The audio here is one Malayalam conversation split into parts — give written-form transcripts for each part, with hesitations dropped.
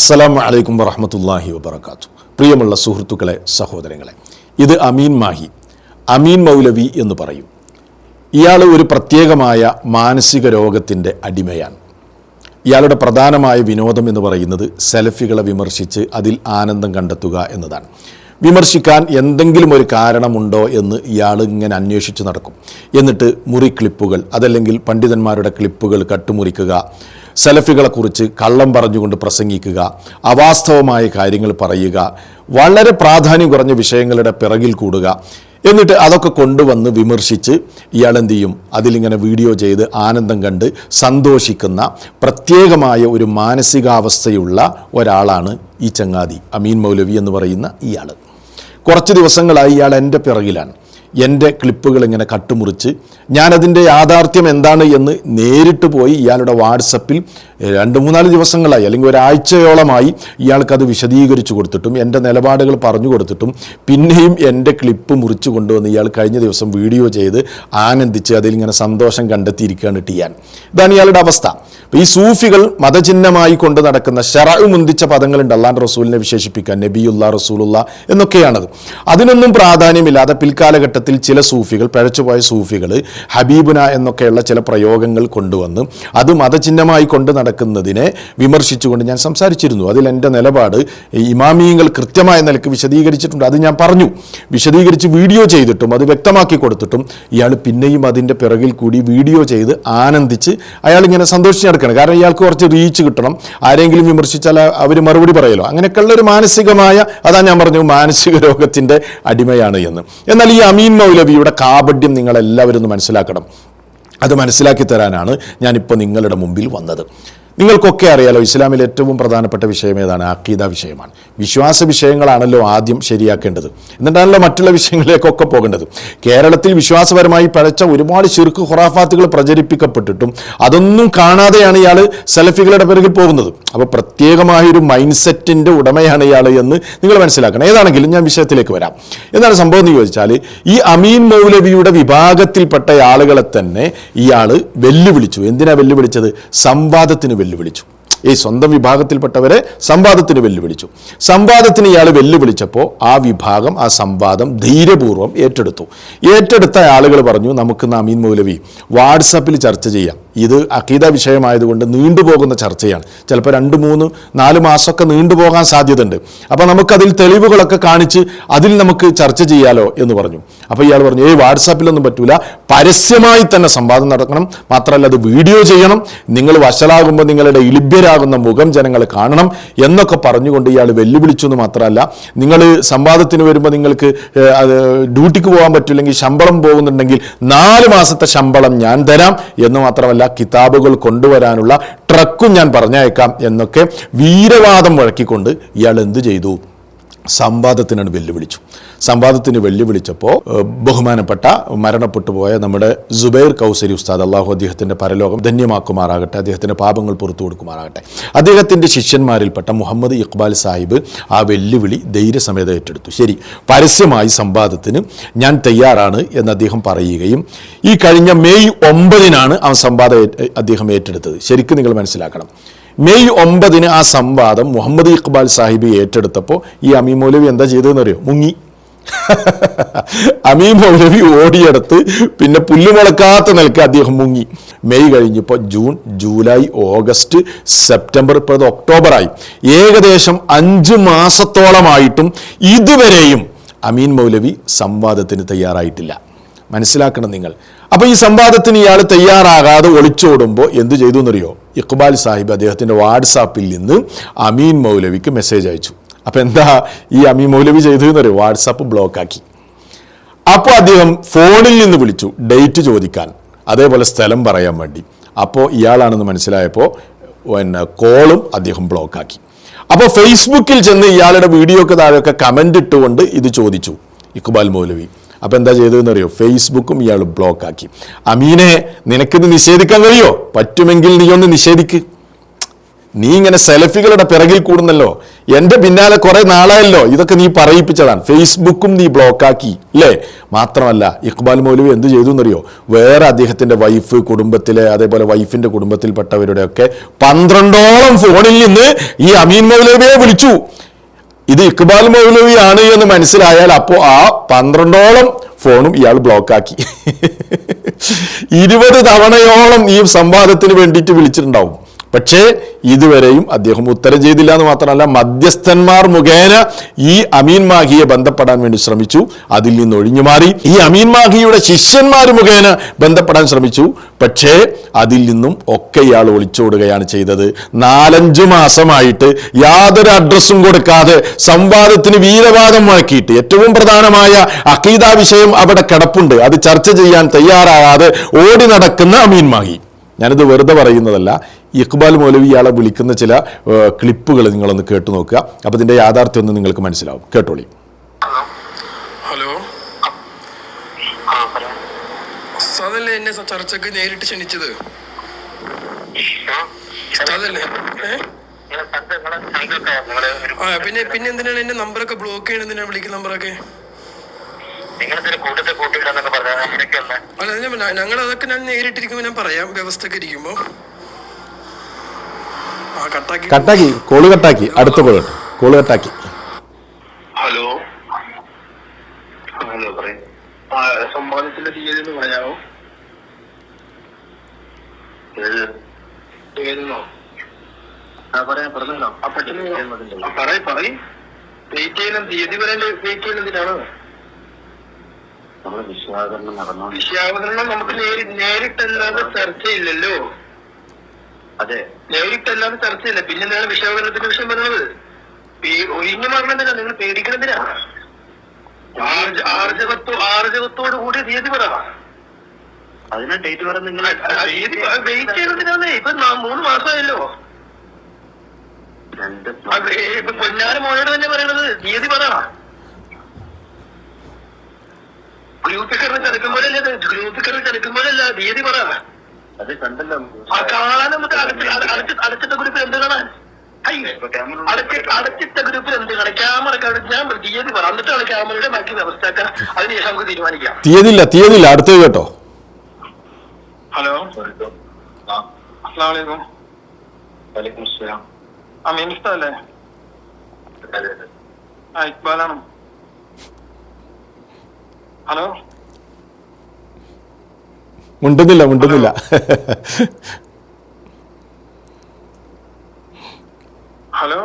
അസ്സലാമു അലൈക്കും വറഹ്മത്തുള്ളാഹി വബറകാതുഹു. പ്രിയമുള്ള സുഹൃത്തുക്കളെ, സഹോദരങ്ങളെ, ഇത് അമീൻ മാഹി, അമീൻ മൗലവി എന്ന് പറയും. ഇയാൾ ഒരു പ്രത്യേകമായ മാനസിക രോഗത്തിൻ്റെ അടിമയാണ്. ഇയാളുടെ പ്രധാനമായ വിനോദം എന്ന് പറയുന്നത് സെലഫികളെ വിമർശിച്ച് അതിൽ ആനന്ദം കണ്ടെത്തുക എന്നതാണ്. വിമർശിക്കാൻ എന്തെങ്കിലും ഒരു കാരണമുണ്ടോ എന്ന് ഇയാൾ ഇങ്ങനെ അന്വേഷിച്ച് നടക്കും. എന്നിട്ട് മുറി ക്ലിപ്പുകൾ, അതല്ലെങ്കിൽ പണ്ഡിതന്മാരുടെ ക്ലിപ്പുകൾ കട്ടുമുറിക്കുക, സെലഫികളെക്കുറിച്ച് കള്ളം പറഞ്ഞുകൊണ്ട് പ്രസംഗിക്കുക, അവാസ്തവമായ കാര്യങ്ങൾ പറയുക, വളരെ പ്രാധാന്യം കുറഞ്ഞ വിഷയങ്ങളുടെ പിറകിൽ കൂടുക. എന്നിട്ട് അതൊക്കെ കൊണ്ടുവന്ന് വിമർശിച്ച് ഇയാൾ എന്ത് ചെയ്യും? അതിലിങ്ങനെ വീഡിയോ ചെയ്ത് ആനന്ദം കണ്ട് സന്തോഷിക്കുന്ന പ്രത്യേകമായ ഒരു മാനസികാവസ്ഥയുള്ള ഒരാളാണ് ഈ ചങ്ങാതി അമീൻ മൗലവി എന്ന് പറയുന്ന ഇയാൾ. കുറച്ച് ദിവസങ്ങളായി ഇയാൾ എൻ്റെ പിറകിലാണ്. എൻ്റെ ക്ലിപ്പുകൾ ഇങ്ങനെ കട്ടുമുറിച്ച് ഞാനതിൻ്റെ യാഥാർത്ഥ്യം എന്താണ് എന്ന് നേരിട്ട് പോയി ഇയാളുടെ വാട്സപ്പിൽ 2-3 ദിവസങ്ങളായി, അല്ലെങ്കിൽ ഒരാഴ്ചയോളമായി ഇയാൾക്കത് വിശദീകരിച്ചു കൊടുത്തിട്ടും എൻ്റെ നിലപാടുകൾ പറഞ്ഞു കൊടുത്തിട്ടും പിന്നെയും എൻ്റെ ക്ലിപ്പ് മുറിച്ച് കൊണ്ടുവന്ന് ഇയാൾ കഴിഞ്ഞ ദിവസം വീഡിയോ ചെയ്ത് ആനന്ദിച്ച് അതിലിങ്ങനെ സന്തോഷം കണ്ടെത്തിയിരിക്കുകയാണ് ടിയാൻ. ഇതാണ് ഇയാളുടെ അവസ്ഥ. ഈ സൂഫികൾ മതചിഹ്നമായി കൊണ്ട് നടക്കുന്ന ശറഅ് മുന്തിച്ച പദങ്ങളുണ്ട് അല്ലാഹുവിൻ്റെ റസൂലിനെ വിശേഷിപ്പിക്കാൻ, നബിയുള്ള, റസൂലുള്ള എന്നൊക്കെയാണത്. അതിനൊന്നും പ്രാധാന്യമില്ലാതെ പിൽക്കാലഘട്ടത്തിൽ ചില സൂഫികൾ, പിഴച്ചുപോയ സൂഫികൾ ഹബീബുന എന്നൊക്കെയുള്ള ചില പ്രയോഗങ്ങൾ കൊണ്ടുവന്ന് അത് മതചിഹ്നമായി കൊണ്ട് നടക്കുന്നതിനെ വിമർശിച്ചുകൊണ്ട് ഞാൻ സംസാരിച്ചിരുന്നു. അതിൽ എൻ്റെ നിലപാട് ഇമാമിയങ്ങൾ കൃത്യമായ നിലക്ക് വിശദീകരിച്ചിട്ടുണ്ട്. അത് ഞാൻ പറഞ്ഞു, വിശദീകരിച്ച് വീഡിയോ ചെയ്തിട്ടും അത് വ്യക്തമാക്കി കൊടുത്തിട്ടും ഇയാൾ പിന്നെയും അതിൻ്റെ പിറകിൽ കൂടി വീഡിയോ ചെയ്ത് ആനന്ദിച്ച് അയാളിങ്ങനെ സന്തോഷിച്ച് നടക്കണം. കാരണം ഇയാൾക്ക് കുറച്ച് റീച്ച് കിട്ടണം. ആരെങ്കിലും വിമർശിച്ചാൽ അവർ മറുപടി പറയലോ. അങ്ങനെയൊക്കെയുള്ള ഒരു മാനസികമായ, അതാ ഞാൻ പറഞ്ഞു, മാനസിക രോഗത്തിൻ്റെ അടിമയാണ് എന്ന്. എന്നാൽ ഈ അമീൻ മൗലവിയുടെ കാപഢ്യം നിങ്ങളെല്ലാവരും ഒന്ന് മനസ്സിലാക്കണം. അത് മനസ്സിലാക്കി തരാനാണ് ഞാനിപ്പോൾ നിങ്ങളുടെ മുമ്പിൽ വന്നത്. നിങ്ങൾക്കൊക്കെ അറിയാലോ, ഇസ്ലാമിൽ ഏറ്റവും പ്രധാനപ്പെട്ട വിഷയം ഏതാണ്? അഖീദ വിഷയമാണ്. വിശ്വാസ വിഷയങ്ങളാണല്ലോ ആദ്യം ശരിയാക്കേണ്ടത്, എന്നിട്ടാണല്ലോ മറ്റുള്ള വിഷയങ്ങളിലേക്കൊക്കെ പോകേണ്ടത്. കേരളത്തിൽ വിശ്വാസപരമായി പഴച്ച ഒരുപാട് ശിർക്ക് ഖുറാഫാത്തുകൾ പ്രചരിപ്പിക്കപ്പെട്ടിട്ടും അതൊന്നും കാണാതെയാണ് ഇയാൾ സലഫികളുടെ പിറകിൽ പോകുന്നത്. അപ്പോൾ പ്രത്യേകമായൊരു മൈൻഡ് സെറ്റിൻ്റെ ഉടമയാണ് ഇയാൾ എന്ന് നിങ്ങൾ മനസ്സിലാക്കണം. ഏതാണെങ്കിലും ഞാൻ വിഷയത്തിലേക്ക് വരാം. എന്താണ് സംഭവം എന്ന് ചോദിച്ചാൽ, ഈ അമീൻ മൗലവിയുടെ വിഭാഗത്തിൽപ്പെട്ട ആളുകളെ തന്നെ ഇയാൾ വെല്ലുവിളിച്ചു. എന്തിനാ വെല്ലുവിളിച്ചത്? സംവാദത്തിന് വെല്ലുവിളിച്ചു. ഈ സ്വന്തം വിഭാഗത്തിൽപ്പെട്ടവരെ സംവാദത്തിന് വെല്ലുവിളിച്ചു. സംവാദത്തിന് ഇയാൾ വെല്ലുവിളിച്ചപ്പോൾ ആ വിഭാഗം ആ സംവാദം ധൈര്യപൂർവ്വം ഏറ്റെടുത്ത ആളുകൾ പറഞ്ഞു, നമുക്ക് അമീൻ മൗലവി വാട്സപ്പിൽ ചർച്ച ചെയ്യാം. ഇത് അഖീദ വിഷയമായതുകൊണ്ട് നീണ്ടുപോകുന്ന ചർച്ചയാണ്. ചിലപ്പോൾ 2-3-4 മാസമൊക്കെ നീണ്ടുപോകാൻ സാധ്യതയുണ്ട്. അപ്പോൾ നമുക്കതിൽ തെളിവുകളൊക്കെ കാണിച്ച് അതിൽ നമുക്ക് ചർച്ച ചെയ്യാലോ എന്ന് പറഞ്ഞു. അപ്പോൾ ഇയാൾ പറഞ്ഞു, വാട്സാപ്പിലൊന്നും പറ്റൂല, പരസ്യമായി തന്നെ സംവാദം നടക്കണം. മാത്രമല്ല അത് വീഡിയോ ചെയ്യണം. നിങ്ങൾ വഷളാകുമ്പോൾ നിങ്ങളുടെ ഇളിഭ്യരാകുന്ന മുഖം ജനങ്ങൾ കാണണം എന്നൊക്കെ പറഞ്ഞുകൊണ്ട് ഇയാൾ വെല്ലുവിളിച്ചു എന്ന് മാത്രമല്ല, നിങ്ങൾ സംവാദത്തിന് വരുമ്പോൾ നിങ്ങൾക്ക് ഡ്യൂട്ടിക്ക് പോകാൻ പറ്റില്ലെങ്കിൽ, ശമ്പളം പോകുന്നുണ്ടെങ്കിൽ 4 മാസത്തെ ശമ്പളം ഞാൻ തരാം എന്ന് മാത്രമല്ല, കിതാബുകൾ കൊണ്ടുവരാനുള്ള ട്രക്കും ഞാൻ പറഞ്ഞയക്കാം എന്നൊക്കെ വീരവാദം മുഴക്കിക്കൊണ്ട് ഇയാൾ എന്തു ചെയ്തു? സംവാദത്തിനാണ് വെല്ലുവിളിച്ചു. സംവാദത്തിന് വെല്ലുവിളിച്ചപ്പോൾ ബഹുമാനപ്പെട്ട മരണപ്പെട്ടു പോയ നമ്മുടെ സുബൈർ കൗസരി ഉസ്താദ്, അള്ളാഹു അദ്ദേഹത്തിൻ്റെ പരലോകം ധന്യമാക്കുമാറാകട്ടെ, അദ്ദേഹത്തിൻ്റെ പാപങ്ങൾ പുറത്തു കൊടുക്കുമാറാകട്ടെ, അദ്ദേഹത്തിൻ്റെ ശിഷ്യന്മാരിൽപ്പെട്ട മുഹമ്മദ് ഇഖ്ബാൽ സാഹിബ് ആ വെല്ലുവിളി ധൈര്യസമേതം ഏറ്റെടുത്തു. ശരി, പരസ്യമായി സംവാദത്തിന് ഞാൻ തയ്യാറാണ് എന്ന് അദ്ദേഹം പറയുകയും ഈ കഴിഞ്ഞ മെയ് 9 ആ സംവാദം അദ്ദേഹം ഏറ്റെടുത്തത്. ശരിക്കും നിങ്ങൾ മനസ്സിലാക്കണം, മെയ് 9 ആ സംവാദം മുഹമ്മദ് ഇഖ്ബാൽ സാഹിബ് ഏറ്റെടുത്തപ്പോൾ ഈ അമീൻ മൗലവി എന്താ ചെയ്തതെന്ന് അറിയോ? മുങ്ങി. അമീൻ മൗലവി ഓടിയെടുത്ത് പിന്നെ പുല്ലുമുളക്കാത്ത നിലക്ക് അദ്ദേഹം മുങ്ങി. മെയ് കഴിഞ്ഞപ്പോൾ ജൂൺ, ജൂലൈ, ഓഗസ്റ്റ്, സെപ്റ്റംബർ, ഇപ്പോൾ അത് ഒക്ടോബറായി. ഏകദേശം 5 മാസത്തോളമായിട്ടും ഇതുവരെയും അമീൻ മൗലവി സംവാദത്തിന് തയ്യാറായിട്ടില്ല. മനസ്സിലാക്കണം നിങ്ങൾ. അപ്പോൾ ഈ സംവാദത്തിന് ഇയാൾ തയ്യാറാകാതെ ഒളിച്ചോടുമ്പോൾ എന്ത് ചെയ്തു എന്നറിയോ? ഇഖ്ബാൽ സാഹിബ് അദ്ദേഹത്തിൻ്റെ വാട്സാപ്പിൽ നിന്ന് അമീൻ മൗലവിക്ക് മെസ്സേജ് അയച്ചു. അപ്പോൾ എന്താ ഈ അമീൻ മൗലവി ചെയ്തതെന്നറിയോ? വാട്സാപ്പ് ബ്ലോക്കാക്കി. അപ്പോൾ അദ്ദേഹം ഫോണിൽ നിന്ന് വിളിച്ചു ഡേറ്റ് ചോദിക്കാൻ, അതേപോലെ സ്ഥലം പറയാൻ വേണ്ടി. അപ്പോൾ ഇയാളാണെന്ന് മനസ്സിലായപ്പോൾ കോളും അദ്ദേഹം ബ്ലോക്കാക്കി. അപ്പോൾ ഫേസ്ബുക്കിൽ ചെന്ന് ഇയാളുടെ വീഡിയോക്ക് താഴെയൊക്കെ കമൻ്റ് ഇട്ടുകൊണ്ട് ഇത് ചോദിച്ചു ഇഖ്ബാൽ മൗലവി. അപ്പോൾ എന്താ ചെയ്തതെന്നറിയോ? ഫേസ്ബുക്കും ഇയാൾ ബ്ലോക്കാക്കി. അമീനെ, നിനക്കിത് നിഷേധിക്കാൻ കഴിയോ? പറ്റുമെങ്കിൽ നീ ഒന്ന് നിഷേധിക്ക്. നീ ഇങ്ങനെ സെൽഫികളുടെ പിറകിൽ കൂടുന്നല്ലോ, എൻ്റെ പിന്നാലെ കുറെ നാളായല്ലോ, ഇതൊക്കെ നീ പറയിപ്പിച്ചതാണ്. ഫേസ്ബുക്കും നീ ബ്ലോക്കാക്കി അല്ലേ? മാത്രമല്ല ഇഖ്ബാൽ മൗലവി എന്ത് ചെയ്തു എന്നറിയോ? വേറെ അദ്ദേഹത്തിൻ്റെ വൈഫ്, കുടുംബത്തിലെ അതേപോലെ വൈഫിൻ്റെ കുടുംബത്തിൽപ്പെട്ടവരുടെയൊക്കെ 12ഓളം ഫോണിൽ നിന്ന് ഈ അമീൻ മൗലവിയെ വിളിച്ചു. ഇത് ഇഖ്ബാൽ മൗലവിയാണ് എന്ന് മനസ്സിലായാൽ അപ്പോൾ ആ 12ഓളം ഫോണും ഇയാൾ ബ്ലോക്കാക്കി. 20 തവണയോളം ഈ സംവാദത്തിന് വേണ്ടിയിട്ട് വിളിച്ചിട്ടുണ്ടാവും. പക്ഷേ ഇതുവരെയും അദ്ദേഹം ഉത്തരം ചെയ്തില്ല എന്ന് മാത്രമല്ല, മധ്യസ്ഥന്മാർ മുഖേന ഈ അമീൻ മാഹിയെ ബന്ധപ്പെടാൻ വേണ്ടി ശ്രമിച്ചു, അതിൽ നിന്ന് ഒഴിഞ്ഞു മാറി. ഈ അമീൻ മാഹിയുടെ ശിഷ്യന്മാർ മുഖേന ബന്ധപ്പെടാൻ ശ്രമിച്ചു, പക്ഷേ അതിൽ നിന്നും ഒക്കെ ഇയാൾ ഒളിച്ചോടുകയാണ് ചെയ്തത്. 4-5 മാസമായിട്ട് യാതൊരു അഡ്രസ്സും കൊടുക്കാതെ സംവാദത്തിന് വീരവാദം മുഴക്കിയിട്ട് ഏറ്റവും പ്രധാനമായ അഖീദ വിഷയം അവിടെ കിടപ്പുണ്ട്, അത് ചർച്ച ചെയ്യാൻ തയ്യാറാകാതെ ഓടി നടക്കുന്ന അമീൻ മാഹി. ഞാനിത് വെറുതെ പറയുന്നതല്ല. ഇഖ്ബാൽ മൗലവി ഇയാളെ വിളിക്കുന്ന ചില ക്ലിപ്പുകൾ നിങ്ങളൊന്ന് കേട്ടു നോക്കുക. അപ്പോൾ ഇതിൻ്റെ യാഥാർത്ഥ്യം ഒന്ന് നിങ്ങൾക്ക് മനസ്സിലാവും. കേട്ടോളി. ഹലോ, ഉസ്താദല്ലേ എന്നെ ചർച്ചക്ക് നേരിട്ട് ക്ഷണിച്ചത്? ഉസ്താദല്ലേ? പിന്നെ പിന്നെ എന്തിനാണ് എന്റെ നമ്പറൊക്കെ ബ്ലോക്ക് ചെയ്യണം? എന്തിനാണ് വിളിക്കുന്ന നമ്പറൊക്കെ? അല്ല, ഞങ്ങൾ അതൊക്കെ ഞാൻ നേരിട്ടിരിക്കുമ്പോ ഞാൻ പറയാം, വ്യവസ്ഥക്ക് ഇരിക്കുമ്പോ. കട്ടാക്കി, കോള് കട്ടാക്കി, അടുത്ത കോള് കട്ടാക്കി. ഹലോ ഹലോ, പറയും. സംവാദത്തിന്റെ തീയതി ഒന്ന് പറയാമോ? ഏതെന്നോ? പറയാം, പറഞ്ഞല്ലോ. പറയും. വെയിറ്റ് ചെയ്യുന്ന തീയതി വരെ വെയിറ്റ് ചെയ്യുന്നതിനാണോ? വിഷയാവതരണം നമുക്ക് നേരിട്ടല്ലാതെ ചർച്ചയില്ലല്ലോ. അതെ, നേരിട്ടല്ലാതെ ചർച്ചയില്ല. പിന്നെ എന്താണ് വിഷയാവതരണത്തിന്റെ വിഷയം പറയുന്നത്? ഒഴിഞ്ഞു മാറണമെന്തിനാ? നിങ്ങൾ പേടിക്കണമെന്തിനാ? ആർജവത്തോട് കൂടി തീയതി പറ. അതിനാ ഡേറ്റ് പറ. നിങ്ങൾ വെയിറ്റ് ചെയ്യുന്നതിനാന്നേ. ഇപ്പൊ 3 മാസമായല്ലോ. ഇപ്പൊ പൊന്നാര മോനോട് തന്നെ പറയണത് തീയതി പറ. ഗ്രൂപ്പിൽ ചലിക്കുമ്പോഴല്ല തീയതി പറ. അത് കണ്ടല്ലോ. കാണാൻ നമുക്ക് അടച്ചിട്ട ഗ്രൂപ്പിൽ എന്ത് കാണാൻ? അടച്ചിട്ട ഗ്രൂപ്പിൽ എന്ത് കാണാൻ? ക്യാമറ ഞാൻ തീയതി പറ, എന്നിട്ടാണ് ക്യാമറയുടെ ബാക്കി വ്യവസ്ഥ. അതിനുശേഷം നമുക്ക് തീരുമാനിക്കാം. തീയതിയില്ല അടുത്ത കേട്ടോ. ഹലോ, അസ്സലാമു അലൈക്കും. അമീൻ ഉസ്താദല്ലേ? ഇക്ബാലാണ്. ഹലോ, മുണ്ടുന്നില്ല. ഹലോ,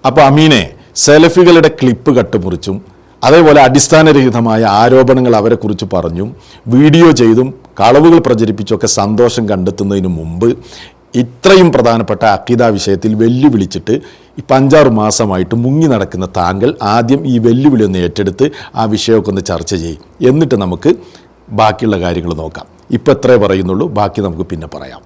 അപ്പോൾ അമീനെ സെലഫികളുടെ ക്ലിപ്പ് കട്ടുമുറിച്ചും അതേപോലെ അടിസ്ഥാനരഹിതമായ ആരോപണങ്ങൾ അവരെക്കുറിച്ച് പറഞ്ഞും വീഡിയോ ചെയ്തും കളവുകൾ പ്രചരിപ്പിച്ചൊക്കെ സന്തോഷം കണ്ടെത്തുന്നതിന് മുമ്പ് ഇത്രയും പ്രധാനപ്പെട്ട അഖീദ വിഷയത്തിൽ വെല്ലുവിളിച്ചിട്ട് ഇപ്പം 5-6 മാസമായിട്ട് മുങ്ങി നടക്കുന്ന താങ്കൾ ആദ്യം ഈ വെല്ലുവിളി ഒന്ന് ഏറ്റെടുത്ത് ആ വിഷയമൊക്കെ ഒന്ന് ചർച്ച ചെയ്യും. എന്നിട്ട് നമുക്ക് ബാക്കിയുള്ള കാര്യങ്ങൾ നോക്കാം. ഇപ്പം എത്രേ പറയുന്നുള്ളൂ, ബാക്കി നമുക്ക് പിന്നെ പറയാം.